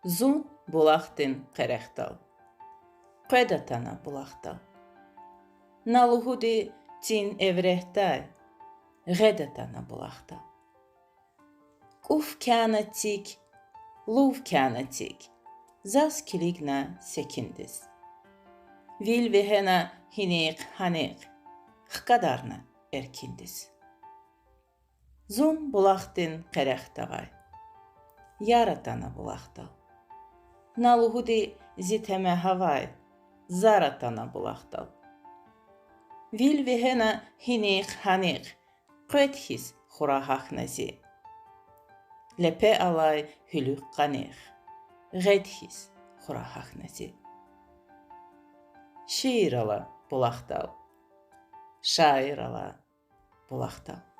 Зун булахтин қерехтал. Қедатана булахтал. Налугуди тин еврехтай. Ғедатана булахтал. Куф кянатик, лув кянатик. Зас килигна секиндис. Vil vehena hinik hanik. Хкадарна эркиндис. Зун булахтин қерехтагай. Яратана булахтал. Налугуди зитеме хавай. Заратана булахтал. Vil vehena hinik hanik. Qetхис хурахахнази. Lepe alay hülük qanih. Ғедхис хурахахнази. Şiir ala bulaqtal. Şair ala bulaqtal.